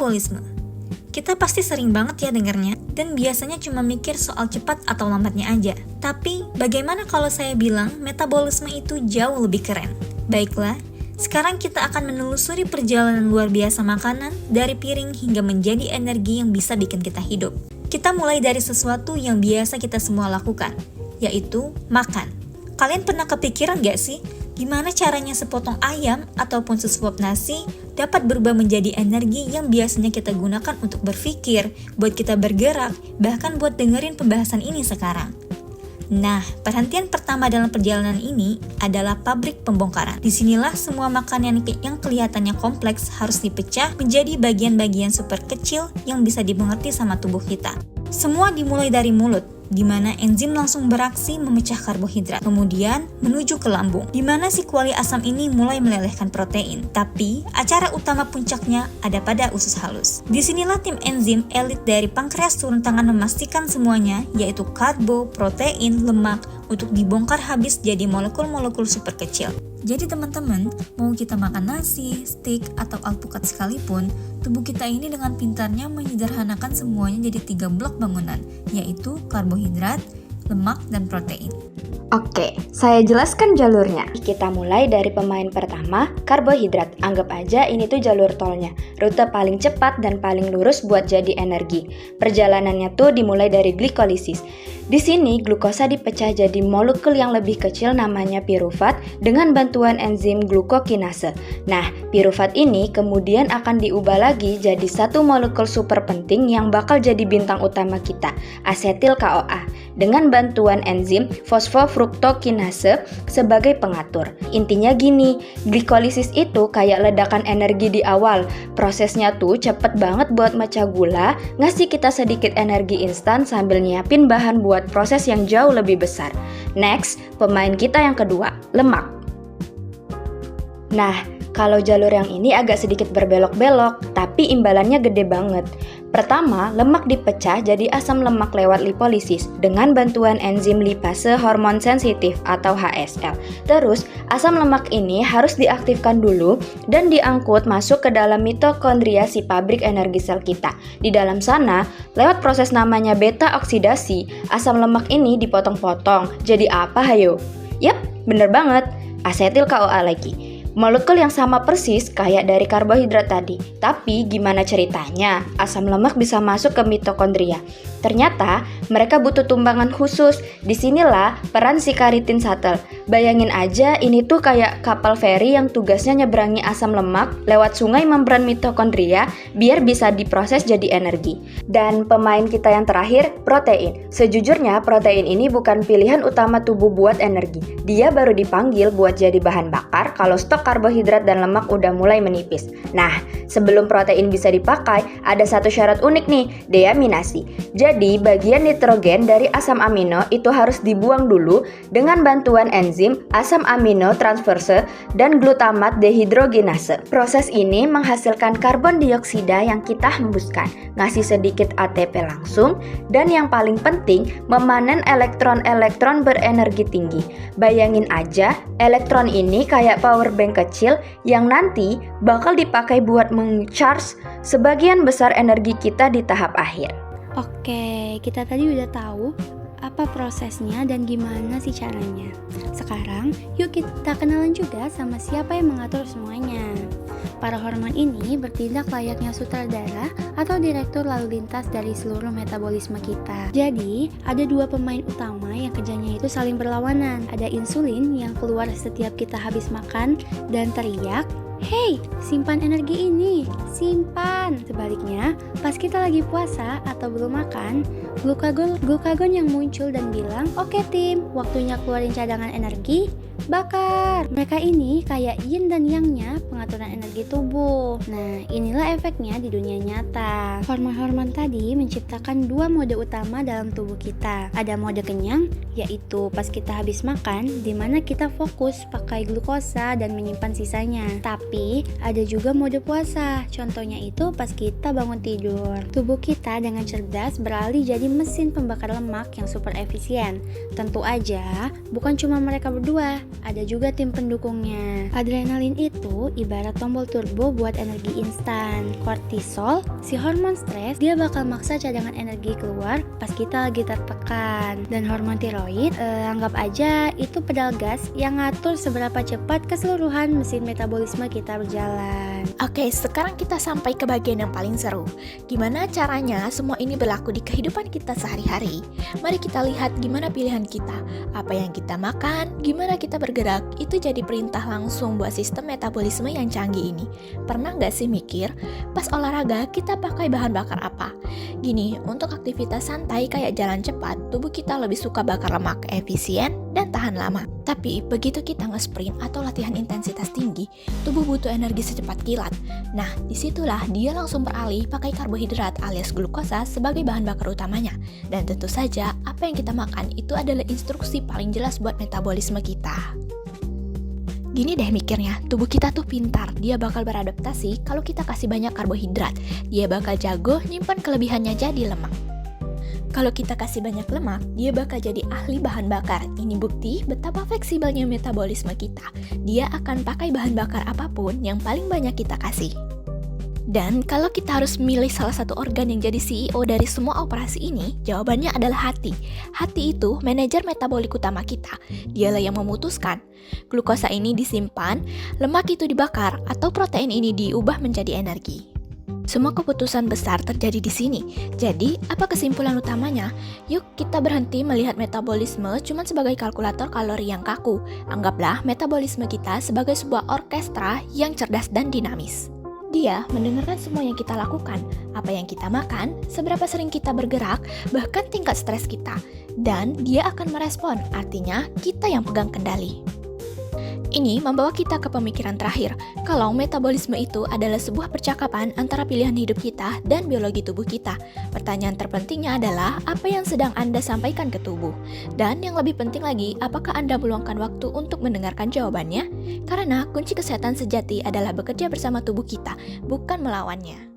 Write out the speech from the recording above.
Metabolisme. Kita pasti sering banget ya dengarnya, dan biasanya cuma mikir soal cepat atau lambatnya aja. Tapi, bagaimana kalau saya bilang metabolisme itu jauh lebih keren? Baiklah, sekarang kita akan menelusuri perjalanan luar biasa makanan dari piring hingga menjadi energi yang bisa bikin kita hidup. Kita mulai dari sesuatu yang biasa kita semua lakukan, yaitu makan. Kalian pernah kepikiran gak sih, gimana caranya sepotong ayam ataupun sesuap nasi dapat berubah menjadi energi yang biasanya kita gunakan untuk berpikir, buat kita bergerak, bahkan buat dengerin pembahasan ini sekarang. Nah, perhentian pertama dalam perjalanan ini adalah pabrik pembongkaran. Disinilah semua makanan yang kelihatannya kompleks harus dipecah menjadi bagian-bagian super kecil yang bisa dimengerti sama tubuh kita. Semua dimulai dari mulut, di mana enzim langsung beraksi memecah karbohidrat, kemudian menuju ke lambung, di mana si kuali asam ini mulai melelehkan protein. Tapi, acara utama puncaknya ada pada usus halus. Disinilah tim enzim elit dari pankreas turun tangan memastikan semuanya, yaitu karbo, protein, lemak, untuk dibongkar habis jadi molekul-molekul super kecil. Jadi teman-teman, mau kita makan nasi, steak, atau alpukat sekalipun, tubuh kita ini dengan pintarnya menyederhanakan semuanya jadi 3 blok bangunan, yaitu karbohidrat, lemak, dan protein. Oke, saya jelaskan jalurnya. Kita mulai dari pemain pertama, karbohidrat. Anggap aja ini tuh jalur tolnya. Rute paling cepat dan paling lurus buat jadi energi. Perjalanannya tuh dimulai dari glikolisis. Di sini, glukosa dipecah jadi molekul yang lebih kecil namanya pirufat dengan bantuan enzim glukokinase. Nah, pirufat ini kemudian akan diubah lagi jadi satu molekul super penting yang bakal jadi bintang utama kita, asetil CoA, dengan bantuan enzim fosfofruktokinase sebagai pengatur. Intinya gini, glikolisis itu kayak ledakan energi di awal. Prosesnya tuh cepet banget buat mecah gula, ngasih kita sedikit energi instan sambil nyiapin bahan buat proses yang jauh lebih besar. Next, pemain kita yang kedua, lemak. Nah, kalau jalur yang ini agak sedikit berbelok-belok, tapi imbalannya gede banget. Pertama, lemak dipecah jadi asam lemak lewat lipolisis dengan bantuan enzim lipase hormon sensitif atau HSL. Terus, asam lemak ini harus diaktifkan dulu dan diangkut masuk ke dalam mitokondria si pabrik energi sel kita. Di dalam sana, lewat proses namanya beta oksidasi, asam lemak ini dipotong-potong. Jadi apa hayo? Yap, bener banget, asetil CoA lagi. Molekul yang sama persis kayak dari karbohidrat tadi. Tapi gimana ceritanya asam lemak bisa masuk ke mitokondria? Ternyata mereka butuh tumbangan khusus. Disinilah peran si karitin shuttle. Bayangin aja ini tuh kayak kapal feri yang tugasnya nyeberangi asam lemak lewat sungai membran mitokondria biar bisa diproses jadi energi. Dan pemain kita yang terakhir, protein. Sejujurnya protein ini bukan pilihan utama tubuh buat energi. Dia baru dipanggil buat jadi bahan bakar kalau stok karbohidrat dan lemak udah mulai menipis. Nah, sebelum protein bisa dipakai, ada satu syarat unik nih, deaminasi. Jadi, bagian nitrogen dari asam amino itu harus dibuang dulu dengan bantuan enzim asam amino transferase dan glutamat dehidrogenase. Proses ini menghasilkan karbon dioksida yang kita hembuskan, ngasih sedikit ATP langsung, dan yang paling penting, memanen elektron-elektron berenergi tinggi. Bayangin aja, elektron ini kayak power bank kecil yang nanti bakal dipakai buat meng-charge sebagian besar energi kita di tahap akhir. Oke, kita tadi udah tahu apa prosesnya dan gimana sih caranya. Sekarang, yuk kita kenalan juga sama siapa yang mengatur semuanya. Para hormon ini bertindak layaknya sutradara atau direktur lalu lintas dari seluruh metabolisme kita. Jadi, ada 2 pemain utama yang kerjanya itu saling berlawanan. Ada insulin yang keluar setiap kita habis makan dan teriak, "Hey, simpan energi ini, simpan." Sebaliknya, pas kita lagi puasa atau belum makan, glukagon yang muncul dan bilang, "Oke tim, waktunya keluarin cadangan energi, bakar." Mereka ini kayak yin dan yang-nya pengaturan energi tubuh. Nah, inilah efeknya di dunia nyata. Hormon-hormon tadi menciptakan 2 mode utama dalam tubuh kita. Ada mode kenyang, yaitu pas kita habis makan, dimana kita fokus pakai glukosa dan menyimpan sisanya. Tapi, ada juga mode puasa. Contohnya itu pas kita bangun tidur. Tubuh kita dengan cerdas beralih jadi mesin pembakar lemak yang super efisien. Tentu aja, bukan cuma mereka berdua. ada juga tim pendukungnya. Adrenalin itu ibarat tombol turbo buat energi instan. Kortisol, si hormon stres, dia bakal maksa cadangan energi keluar pas kita lagi tertekan. Dan hormon tiroid, anggap aja itu pedal gas yang ngatur seberapa cepat keseluruhan mesin metabolisme kita berjalan. Oke, sekarang kita sampai ke bagian yang paling seru. Gimana caranya semua ini berlaku di kehidupan kita sehari-hari? Mari kita lihat gimana pilihan kita. Apa yang kita makan, gimana kita bergerak, itu jadi perintah langsung buat sistem metabolisme yang canggih ini. Pernah nggak sih mikir, pas olahraga kita pakai bahan bakar apa? Gini, untuk aktivitas santai kayak jalan cepat, tubuh kita lebih suka bakar lemak efisien dan tahan lama. Tapi begitu kita nge-sprint atau latihan intensitas tinggi, tubuh butuh energi secepat kilat. Nah, disitulah dia langsung beralih pakai karbohidrat alias glukosa sebagai bahan bakar utamanya. Dan tentu saja, apa yang kita makan itu adalah instruksi paling jelas buat metabolisme kita. Gini deh mikirnya, tubuh kita tuh pintar, dia bakal beradaptasi kalau kita kasih banyak karbohidrat. Dia bakal jago nyimpan kelebihannya jadi lemak. Kalau kita kasih banyak lemak, dia bakal jadi ahli bahan bakar. Ini bukti betapa fleksibelnya metabolisme kita. Dia akan pakai bahan bakar apapun yang paling banyak kita kasih. Dan kalau kita harus milih salah satu organ yang jadi CEO dari semua operasi ini, jawabannya adalah hati. Hati itu manajer metabolik utama kita. Dialah yang memutuskan. Glukosa ini disimpan, lemak itu dibakar, atau protein ini diubah menjadi energi. Semua keputusan besar terjadi di sini. Jadi, apa kesimpulan utamanya? Yuk kita berhenti melihat metabolisme cuma sebagai kalkulator kalori yang kaku. Anggaplah metabolisme kita sebagai sebuah orkestra yang cerdas dan dinamis. Dia mendengarkan semua yang kita lakukan, apa yang kita makan, seberapa sering kita bergerak, bahkan tingkat stres kita. Dan dia akan merespon, artinya kita yang pegang kendali. Ini membawa kita ke pemikiran terakhir, kalau metabolisme itu adalah sebuah percakapan antara pilihan hidup kita dan biologi tubuh kita. Pertanyaan terpentingnya adalah, apa yang sedang Anda sampaikan ke tubuh? Dan yang lebih penting lagi, apakah Anda meluangkan waktu untuk mendengarkan jawabannya? Karena kunci kesehatan sejati adalah bekerja bersama tubuh kita, bukan melawannya.